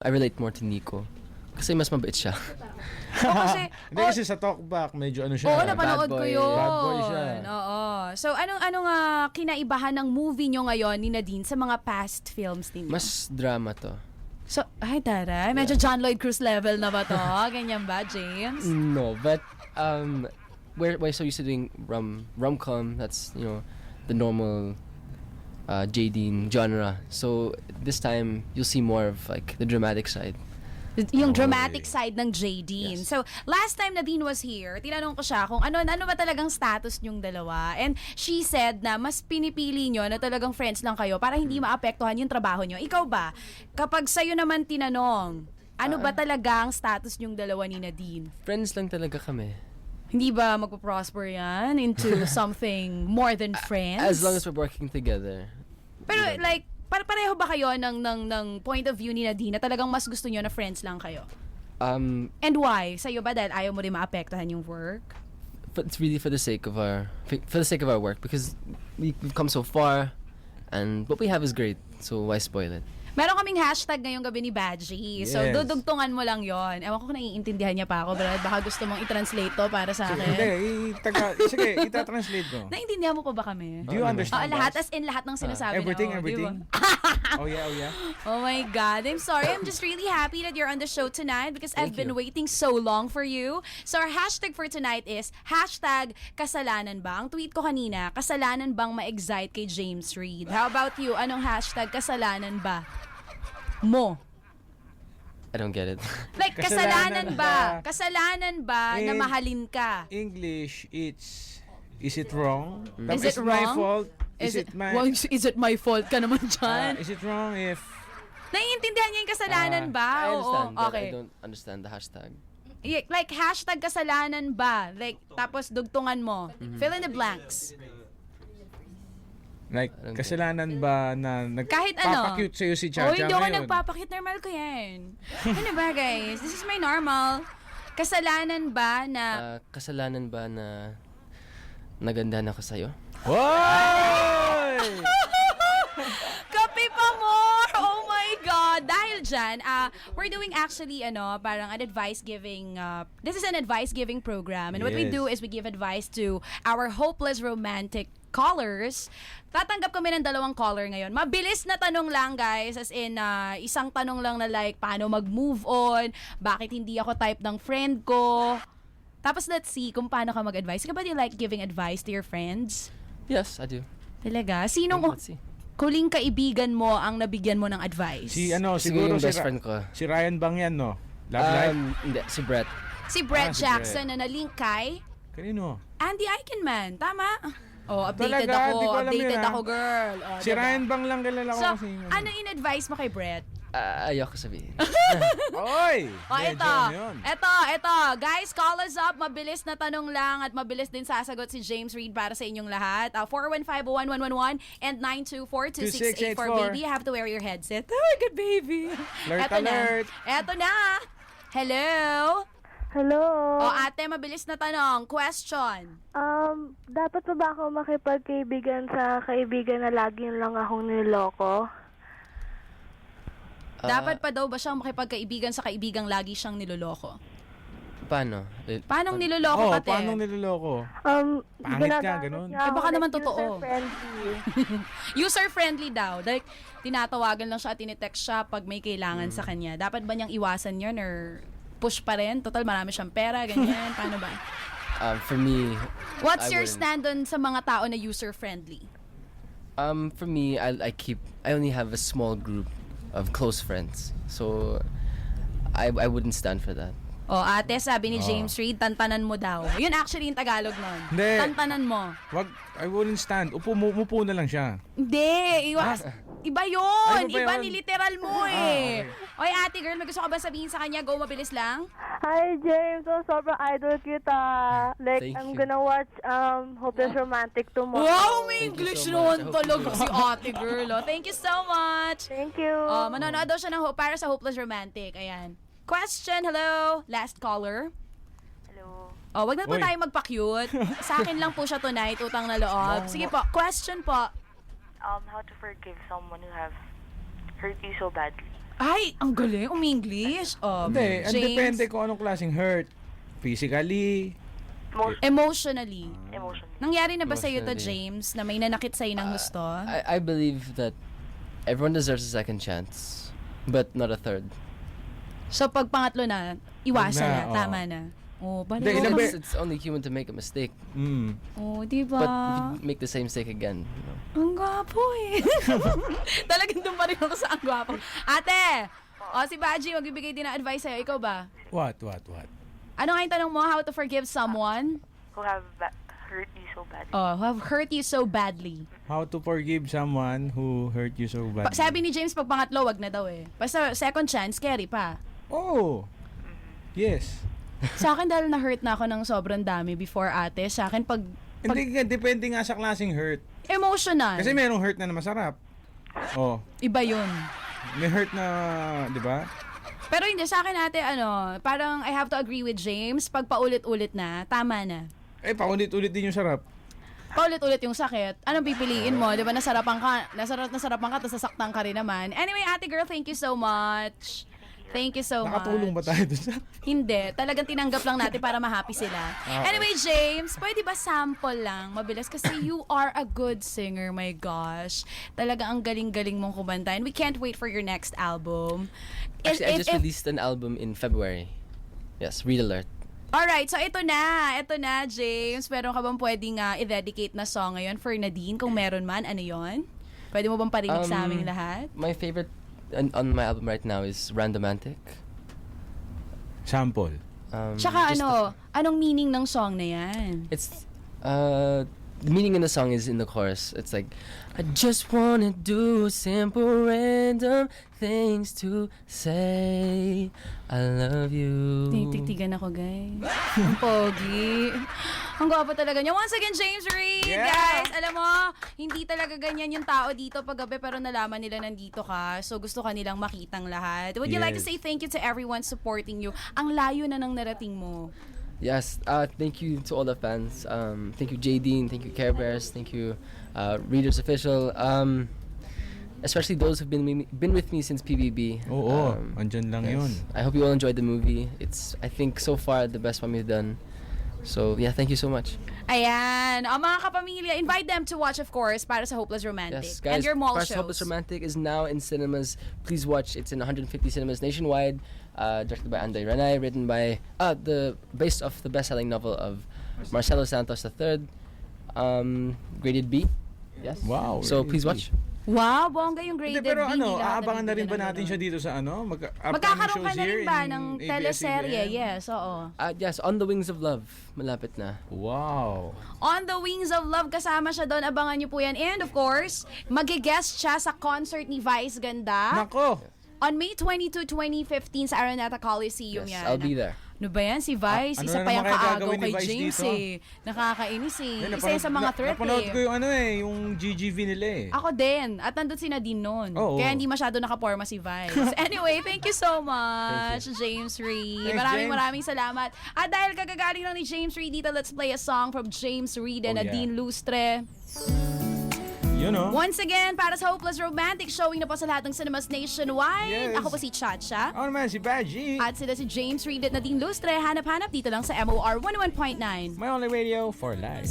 I relate more to Nico. Kasi mas mabait siya. Kasi, Hindi kasi sa talkback, medyo ano siya. oo, napanood Bad ko boy. yun. Bad boy siya. Oo. So, anong kinaibahan ng movie nyo ngayon ni Nadine sa mga past films ninyo? Mas drama to. So, ay, taray. Medyo John Lloyd Cruz level na ba to? Ganyan ba, James? No, but we're so used to doing rom-com. That's, the normal JD genre. So this time you'll see more of like the dramatic side. Yung dramatic side ng Yes. Jadine. So, last time Nadine was here, tinanong ko siya kung ano ba talagang status nyong dalawa. And she said na mas pinipili nyo na talagang friends lang kayo para hindi maapektuhan yung trabaho nyo. Ikaw ba? Kapag sa'yo naman tinanong, ano ba talaga ang status nyong dalawa ni Nadine? Friends lang talaga kami. Hindi ba magpo-prosper yan into something more than friends? As long as we're working together. Pero like, pareho ba kayo ng point of view ni Nadine na talagang mas gusto nyo na friends lang kayo? And why? Sa'yo ba dahil ayaw mo rin maapektuhan yung work? It's really for the sake of our work because we've come so far, and what we have is great. So why spoil it? Meron kaming hashtag ngayong gabi ni Badgie. So, Yes. dudugtungan mo lang yon. Ewan ko kung naiintindihan niya pa ako, Brad. Baka gusto mong i-translate to para sa Sige, akin. sige, itatranslate ko. Naintindihan mo pa ba kami? Do you understand Lahat, that? as in lahat ng sinasabi Everything, na. everything? Oh yeah, oh yeah. Oh my God. I'm sorry. I'm just really happy that you're on the show tonight because I've been waiting so long for you. So our hashtag for tonight is hashtag kasalanan ba? Ang tweet ko kanina, kasalanan bang ma-excite kay James Reid? How about you? Anong hashtag kasalanan ba? Mo. I don't get it. Like, kasalanan ba? Kasalanan ba na Eh, mahalin ka? English, is it wrong? Is it my wrong? fault? Is it my Well, is it my fault ka naman dyan? is it wrong if Naiintindihan niya yung kasalanan ba? I Oo, understand, but okay. I don't understand the hashtag. Like, hashtag kasalanan ba? Like, tapos dugtungan mo. Fill in the blanks. like I don't kasalanan ba na Kahit ano. nagpapakute sa'yo si Oh, Chacha hindi ako ngayon? nagpapakit. Normal ko yan. Ano ba, guys? This is my normal. Kasalanan ba na... Kasalanan ba na nagandahan ako sa'yo? Hoy! Kape pa more! Oh my God! Dahil dyan, we're doing actually, parang an advice-giving, this is an advice-giving program. And what we Yes. do is we give advice to our hopeless romantic callers. Tatanggap kami ng 2 caller ngayon. Mabilis na tanong lang, guys. As in, isang tanong lang na like, paano mag-move on? Bakit hindi ako type ng friend ko? Tapos let's see kung paano ka mag-advise. Ikaw ba do you like giving advice to your friends? Yes, I do. Talaga? Sinong Let's see. huling kaibigan mo ang nabigyan mo ng advice? Siguro siguro yung si, best friend ko. si Ryan Bang yan, no? Love Life? Hindi, si Brett. Si Brett si Jackson na na-link kay Kanino? Andy Eichenman. Tama? Oh, updated Talaga? ako. Di ko alam Updated yun, ah. ako, girl. Oh, Si diba? Ryan Bang lang kilala ko So, kasi. ano in-advise mo kay Brett? Ayoko sabihin. Oy! Oh, Medyo ito. ano yun. Ito. Guys, call us up. Mabilis na tanong lang at mabilis din sasagot si James Reid para sa inyong lahat. 415-1111 and 924-2684. 2684. Baby, you have to wear your headset. Oh, good baby. Alert, Eto alert. Na. Eto na. Hello. Hello. O ate, mabilis na tanong. Question. Dapat pa ba ako makipagkaibigan sa kaibigan na lagi lang akong niloko? Dapat pa daw ba siyang makipagkaibigan sa kaibigang lagi siyang niloloko? Paano? Paano niloloko ka, te? Paano niloloko? Pangit Ginagamit ka, ganun. niya Eh, ako baka like naman totoo. user-friendly. User-friendly daw. Like, tinatawagan lang siya at tinitext siya pag may kailangan sa kanya. Dapat ba niyang iwasan yun or push pa rin? Total, marami siyang pera, ganyan. Paano ba? For me, What's I your wouldn't. stand on sa mga tao na user-friendly? For me, I only have a small group of close friends. So, I wouldn't stand for that. O, ate, sabi ni James Reid, tantanan mo daw. Yun actually yung Tagalog nun. Hindi. Tantanan mo. Wag, I wouldn't stand. Umupo na lang siya. Hindi, iba yun. Ay, iba Iba yun? niliteral mo eh. Oy, ate girl, may gusto ka ba sabihin sa kanya? Go, mabilis lang. Hi, James. So, sobrang idol kita. Like, Thank I'm you. gonna watch Hopeless Romantic tomorrow. Wow, may Thank you English so much. naman talaga si ate girl. Oh. Thank you so much. Thank you. Manonood daw siya ng para sa Hopeless Romantic. Ayan. Question, hello. Last caller. Hello. Oh, wag na po Uy. tayo magpa-cute. Sa akin lang po siya tonight, utang na loob. Sige po, question po. How to forgive someone who have hurt you so badly. Ay, ang galing. English. Hindi, ang James. depende kung anong klaseng hurt. Physically. Emotionally. Emotionally. Nangyari na ba sa'yo to, Emotionally. James, na may nanakit sa'yo ng gusto? I believe that everyone deserves a second chance, but not a third. So, pag pangatlo na, iwasan Wag na, na, oo. tama na. Oh, Hindi, balik ilang mo. be- It's only human to make a mistake, Oh, di but ba? if you make the same mistake again, you know. Ang gwapo eh. Talagang doon pa rin ako sa ang gwapo. Ate! Si Baji, magbibigay din ng advice sa'yo. Ikaw ba? What? Ano nga yung tanong mo? How to forgive someone? Who have hurt you so badly. Who have hurt you so badly. How to forgive someone who hurt you so badly? Sabi ni James, pag pangatlo, wag na daw eh. Basta second chance, scary pa. Oh. Yes. Sa akin, dahil na-hurt na ako ng sobrang dami before ate, sa akin, pag Hindi nga, depende nga sa klaseng hurt. emotional, Kasi merong hurt na masarap. Oh. iba yun. May hurt na, di ba? Pero hindi, sa akin ate, parang I have to agree with James, pag paulit-ulit na, tama na. Paulit-ulit din yung sarap. Paulit-ulit yung sakit, anong pipiliin mo? Di ba, nasarapan ka, tapos sasaktan ka rin naman. Anyway, ate girl, thank you so much. Thank you so Nakatulong ba much. tayo dun sa... Hindi, talagang tinanggap lang natin para ma-happy sila. Anyway, James, pwede ba sample lang? Mabilis kasi you are a good singer, my gosh. Talaga ang galing-galing mong kumanta. And we can't wait for your next album. Actually, I just released an album in February. Yes, Read Alert. Alright, so ito na, James. Meron ka bang pwedeng i-dedicate na song ngayon for Nadine? Kung meron man, ano yon? Pwede mo bang parinig sa aming lahat? My favorite on my album right now is Randomantic. Sample. Tsaka just anong meaning ng song na yan? It's the meaning in the song is in the chorus. It's like, I just wanna do simple random things to say I love you. Tinitigtigan ako, guys. Ang pogi. Ang gwapo talaga niya. Once again, James Reid, Yeah! guys. Alam mo, hindi talaga ganyan yung tao dito paggabi, pero nalaman nila nandito ka. So, gusto ka nilang makitang lahat. Would you like to Yes. say thank you to everyone supporting you? Ang layo na ng narating mo. Yes, thank you to all the fans. Thank you J-Dean, thank you Care Bears, thank you Readers Official. Especially those who've been with me since PBB. Oo, andyan lang yun. I hope you all enjoyed the movie. It's, I think, so far the best one we've done. So yeah, thank you so much. Ayan. Ang mga kapamilya, invite them to watch, of course, para sa Hopeless Romantic. Yes, guys, And your mall Para sa shows. Hopeless Romantic is now in cinemas. Please watch. It's in 150 cinemas nationwide. Directed by Anday Ranay, written by based off the best-selling novel of Marcelo Santos III. Graded B. Yes. Wow. So really? please watch. Wow, bongga yung graded Hindi, pero B. Hindi lahat aabangan na rin ba nabibigyan natin ng siya ganun. dito sa Magkakaroon ka na rin ba ng ABS-CBN? teleserye? Yes, oo. Yes, On the Wings of Love. Malapit na. Wow. On the Wings of Love, kasama siya doon. Abangan niyo po yan. And of course, mag-guest siya sa concert ni Vice Ganda. Nako. On May 22, 2015 sa Araneta Coliseum Yes, yan. I'll be there. Ano ba yan? Si Vice, Ano isa na pa naman yung kaya kaagaw gagawin ni kay Vice James dito? Nakakainis Isa yan sa mga threat Napanood ko eh. yung GGV nila eh. Ako din. At nandun si Nadine noon. Oo. Kaya hindi masyado nakaporma si Vice. Anyway, thank you so much, James Reid. Thanks, Maraming salamat. At dahil kagagaling lang ni James Reid dito, let's play a song from James Reid and Oh, yeah. Nadine Lustre. You know? Once again, para sa Hopeless Romantic, showing na po sa lahat ng cinemas nationwide. Yes. Ako po si Chacha. Ako naman si Baji. At sila si James Reid at Nadine Lustre. Hanap-hanap dito lang sa MOR 101.9. My only radio for life.